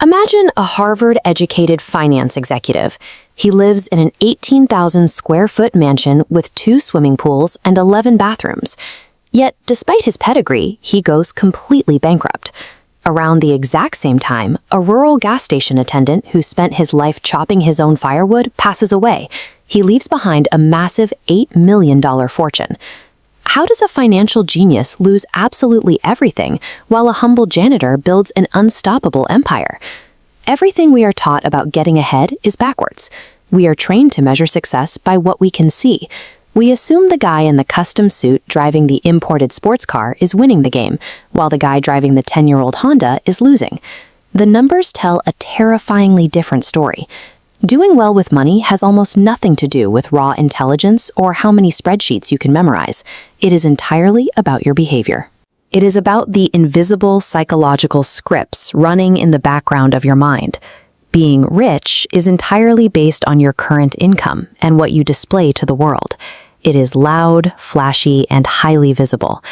Imagine a Harvard-educated finance executive. He lives in an 18,000 square foot mansion with 2 swimming pools and 11 bathrooms. Yet, despite his pedigree, he goes completely bankrupt. Around the exact same time, a rural gas station attendant who spent his life chopping his own firewood passes away. He leaves behind a massive $8 million fortune. How does a financial genius lose absolutely everything while a humble janitor builds an unstoppable empire? Everything we are taught about getting ahead is backwards. We are trained to measure success by what we can see. We assume the guy in the custom suit driving the imported sports car is winning the game, while the guy driving the 10-year-old Honda is losing. The numbers tell a terrifyingly different story. Doing well with money has almost nothing to do with raw intelligence or how many spreadsheets you can memorize. It is entirely about your behavior. It is about the invisible psychological scripts running in the background of your mind. Being rich is entirely based on your current income and what you display to the world. It is loud, flashy, and highly visible.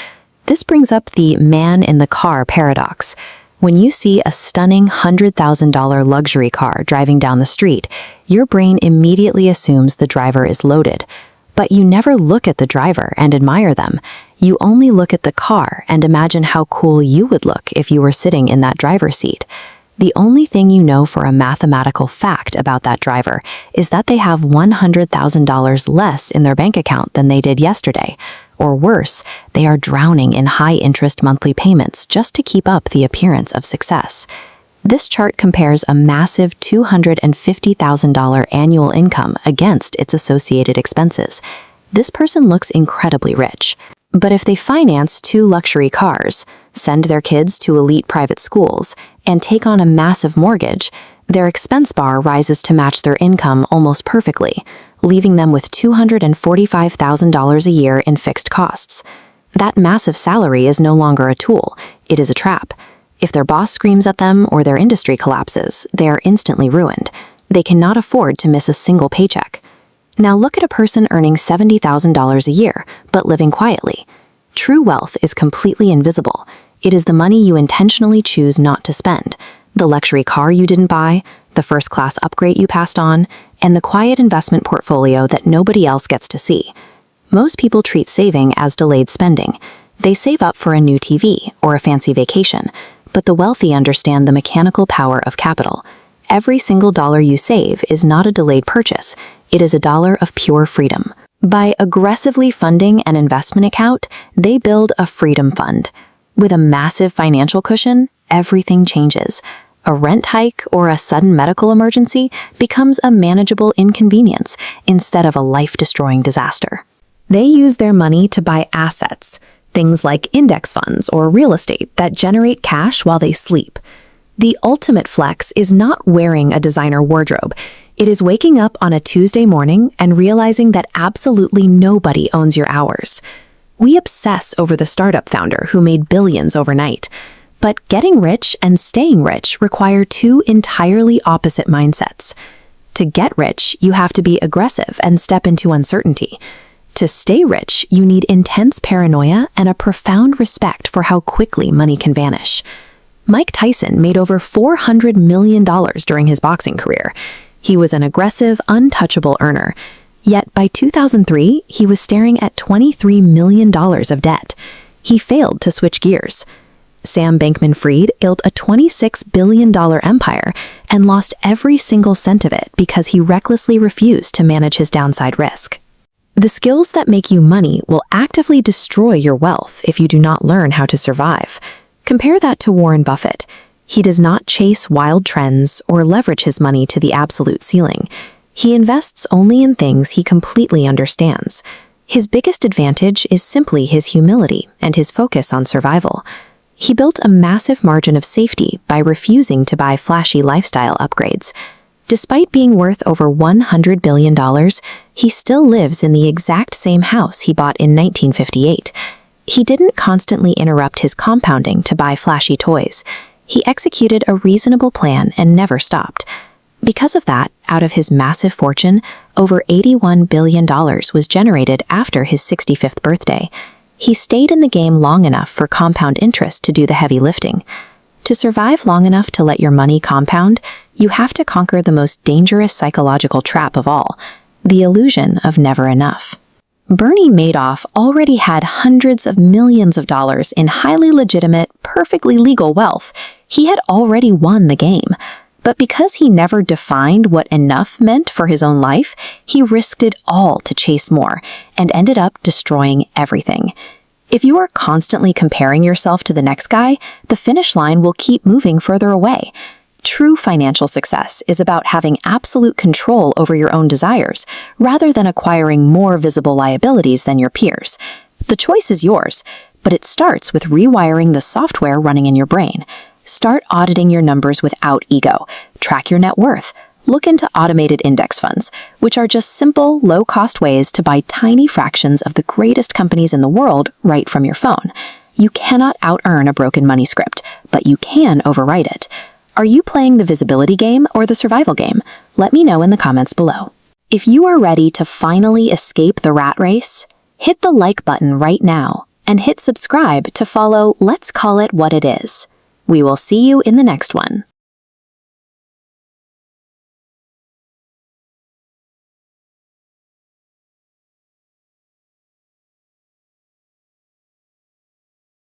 This brings up the man in the car paradox. When you see a stunning $100,000 luxury car driving down the street, your brain immediately assumes the driver is loaded. But you never look at the driver and admire them. You only look at the car and imagine how cool you would look if you were sitting in that driver's seat. The only thing you know for a mathematical fact about that driver is that they have $100,000 less in their bank account than they did yesterday. Or worse, they are drowning in high-interest monthly payments just to keep up the appearance of success. This chart compares a massive $250,000 annual income against its associated expenses. This person looks incredibly rich. But if they finance 2 luxury cars, send their kids to elite private schools, and take on a massive mortgage, their expense bar rises to match their income almost perfectly, leaving them with $245,000 a year in fixed costs. That massive salary is no longer a tool, it is a trap. If their boss screams at them or their industry collapses, they are instantly ruined. They cannot afford to miss a single paycheck. Now look at a person earning $70,000 a year, but living quietly. True wealth is completely invisible. It is the money you intentionally choose not to spend, the luxury car you didn't buy, the first-class upgrade you passed on, and the quiet investment portfolio that nobody else gets to see. Most people treat saving as delayed spending. They save up for a new TV or a fancy vacation, but the wealthy understand the mechanical power of capital. Every single dollar you save is not a delayed purchase. It is a dollar of pure freedom. By aggressively funding an investment account, they build a freedom fund. With a massive financial cushion, everything changes. A rent hike or a sudden medical emergency becomes a manageable inconvenience instead of a life-destroying disaster. They use their money to buy assets, things like index funds or real estate that generate cash while they sleep. The ultimate flex is not wearing a designer wardrobe. It is waking up on a Tuesday morning and realizing that absolutely nobody owns your hours. We obsess over the startup founder who made billions overnight. But getting rich and staying rich require 2 entirely opposite mindsets. To get rich, you have to be aggressive and step into uncertainty. To stay rich, you need intense paranoia and a profound respect for how quickly money can vanish. Mike Tyson made over $400 million during his boxing career. He was an aggressive, untouchable earner. Yet by 2003, he was staring at $23 million of debt. He failed to switch gears. Sam Bankman-Fried built a $26 billion empire and lost every single cent of it because he recklessly refused to manage his downside risk. The skills that make you money will actively destroy your wealth if you do not learn how to survive. Compare that to Warren Buffett. He does not chase wild trends or leverage his money to the absolute ceiling. He invests only in things he completely understands. His biggest advantage is simply his humility and his focus on survival. He built a massive margin of safety by refusing to buy flashy lifestyle upgrades. Despite being worth over $100 billion, he still lives in the exact same house he bought in 1958. He didn't constantly interrupt his compounding to buy flashy toys. He executed a reasonable plan and never stopped. Because of that, out of his massive fortune, over $81 billion was generated after his 65th birthday. He stayed in the game long enough for compound interest to do the heavy lifting. To survive long enough to let your money compound, you have to conquer the most dangerous psychological trap of all, the illusion of never enough. Bernie Madoff already had hundreds of millions of dollars in highly legitimate, perfectly legal wealth. He had already won the game. But because he never defined what enough meant for his own life, he risked it all to chase more and ended up destroying everything. If you are constantly comparing yourself to the next guy, the finish line will keep moving further away. True financial success is about having absolute control over your own desires, rather than acquiring more visible liabilities than your peers. The choice is yours, but it starts with rewiring the software running in your brain. Start auditing your numbers without ego. Track your net worth. Look into automated index funds, which are just simple, low-cost ways to buy tiny fractions of the greatest companies in the world right from your phone. You cannot out-earn a broken money script, but you can overwrite it. Are you playing the visibility game or the survival game? Let me know in the comments below. If you are ready to finally escape the rat race, hit the like button right now and hit subscribe to follow Let's Call It What It Is. We will see you in the next one.